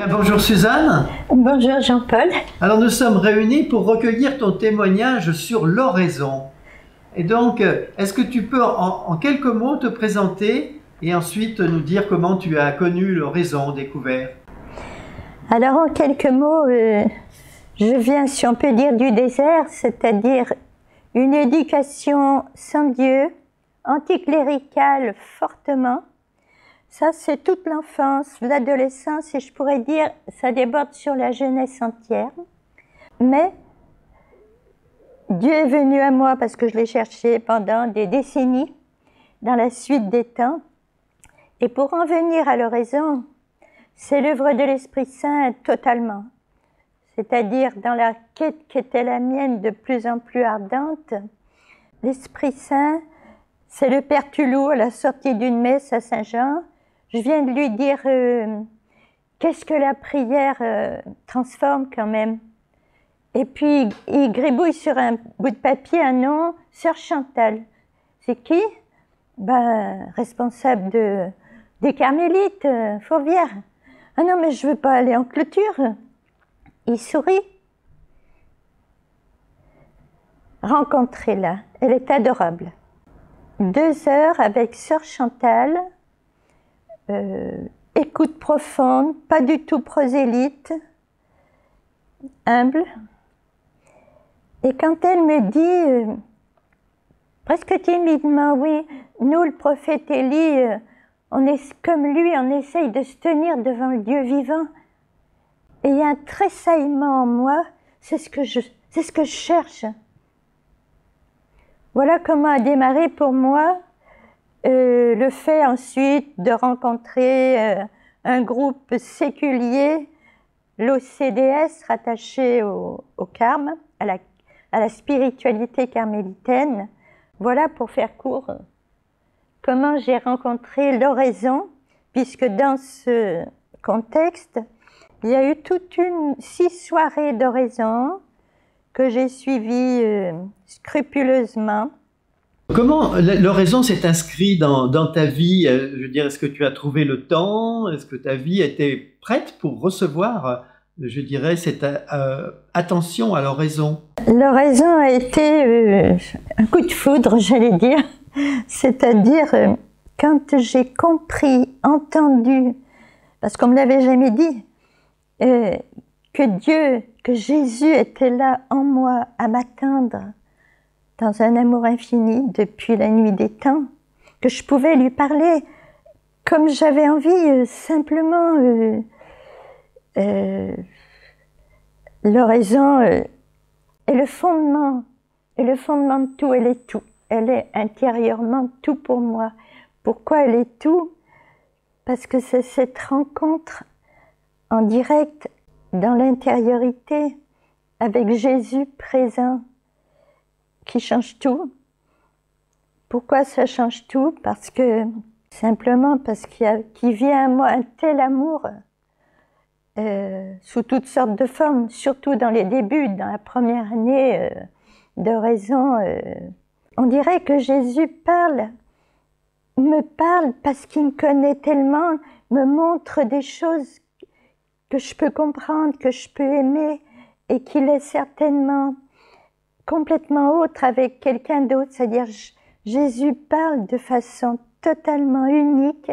Bien, bonjour Suzanne. Bonjour Jean-Paul. Alors nous sommes réunis pour recueillir ton témoignage sur l'oraison. Et donc, est-ce que tu peux en quelques mots te présenter et ensuite nous dire comment tu as connu l'oraison, découvert? Alors en quelques mots, je viens, si on peut dire, du désert, c'est-à-dire une éducation sans Dieu, anticléricale fortement. Ça, c'est toute l'enfance, l'adolescence, et je pourrais dire, ça déborde sur la jeunesse entière. Mais Dieu est venu à moi parce que je l'ai cherché pendant des décennies, dans la suite des temps. Et pour en venir à l'oraison, c'est l'œuvre de l'Esprit Saint totalement. C'est-à-dire dans la quête qui était la mienne de plus en plus ardente, l'Esprit Saint, c'est le Père Tulou à la sortie d'une messe à Saint-Jean. Je viens de lui dire qu'est-ce que la prière transforme quand même. Et puis il gribouille sur un bout de papier un nom, Sœur Chantal. C'est qui? Ben, responsable des Carmélites, Fourvière. Ah non, mais je ne veux pas aller en clôture. Il sourit. Rencontrez-la, elle est adorable. 2 heures avec Sœur Chantal. Écoute profonde, pas du tout prosélyte, humble. Et quand elle me dit, presque timidement, oui, nous, le prophète Élie, on est comme lui, on essaye de se tenir devant le Dieu vivant. Et il y a un tressaillement en moi, c'est ce que je cherche. Voilà comment a démarré pour moi le fait ensuite de rencontrer un groupe séculier, l'OCDS, rattaché au Carme, à la spiritualité carmélitaine. Voilà, pour faire court, comment j'ai rencontré l'oraison, puisque dans ce contexte, il y a eu toute 6 soirées d'oraison que j'ai suivies scrupuleusement. Comment l'oraison s'est inscrite dans ta vie? Je veux dire, est-ce que tu as trouvé le temps? Est-ce que ta vie était prête pour recevoir, je dirais, cette attention à l'oraison? L'oraison a été un coup de foudre, j'allais dire. C'est-à-dire, quand j'ai compris, entendu, parce qu'on ne me l'avait jamais dit, que Dieu, que Jésus était là en moi à m'attendre dans un amour infini depuis la nuit des temps, que je pouvais lui parler comme j'avais envie, simplement. L'oraison est le fondement de tout, elle est tout. Elle est intérieurement tout pour moi. Pourquoi elle est tout? Parce que c'est cette rencontre en direct dans l'intériorité avec Jésus présent qui change tout. Pourquoi ça change tout? Parce que, simplement parce qu'il vient à moi un tel amour sous toutes sortes de formes, surtout dans les débuts, dans la première année d'oraison. On dirait que Jésus me parle parce qu'il me connaît tellement, me montre des choses que je peux comprendre, que je peux aimer, et qu'il est certainement complètement autre avec quelqu'un d'autre. C'est-à-dire, Jésus parle de façon totalement unique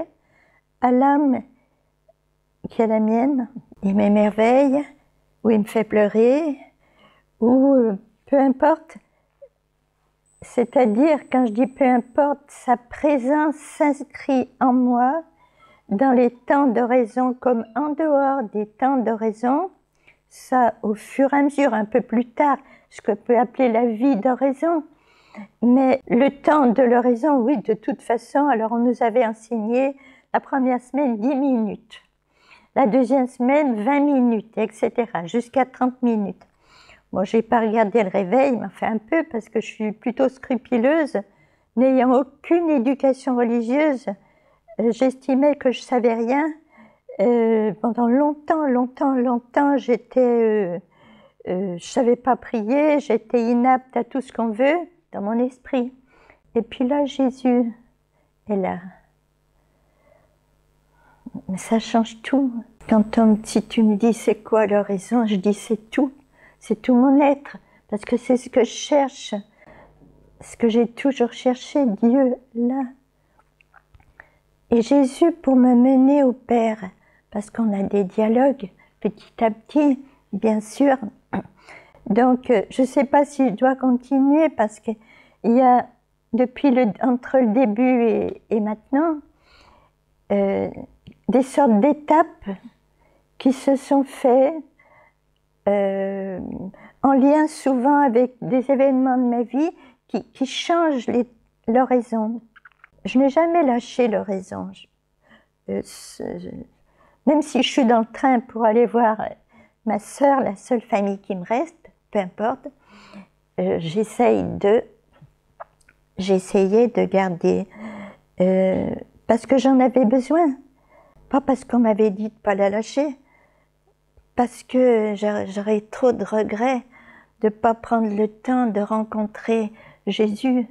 à l'âme qui est la mienne. Il m'émerveille, ou il me fait pleurer, ou peu importe. C'est-à-dire, quand je dis peu importe, sa présence s'inscrit en moi dans les temps d'oraison comme en dehors des temps d'oraison. Ça, au fur et à mesure, un peu plus tard, ce que peut appeler la vie d'oraison. Mais le temps de l'oraison, oui, de toute façon, alors on nous avait enseigné la première semaine 10 minutes, la deuxième semaine 20 minutes, etc., jusqu'à 30 minutes. Moi, je n'ai pas regardé le réveil, mais enfin un peu, parce que je suis plutôt scrupuleuse. N'ayant aucune éducation religieuse, j'estimais que je ne savais rien. Pendant longtemps, j'étais... je ne savais pas prier, j'étais inapte à tout ce qu'on veut dans mon esprit. Et puis là, Jésus est là. Ça change tout. Si tu me dis c'est quoi l'oraison, je dis c'est tout mon être, parce que c'est ce que je cherche, ce que j'ai toujours cherché, Dieu là. Et Jésus pour me mener au Père, parce qu'on a des dialogues petit à petit, bien sûr. Donc je ne sais pas si je dois continuer, parce qu'il y a, entre le début et maintenant, des sortes d'étapes qui se sont faites en lien souvent avec des événements de ma vie qui changent l'oraison. Je n'ai jamais lâché l'oraison. Même si je suis dans le train pour aller voir ma sœur, la seule famille qui me reste, peu importe, j'essayais de garder, parce que j'en avais besoin. Pas parce qu'on m'avait dit de ne pas la lâcher, parce que j'aurais trop de regrets de ne pas prendre le temps de rencontrer Jésus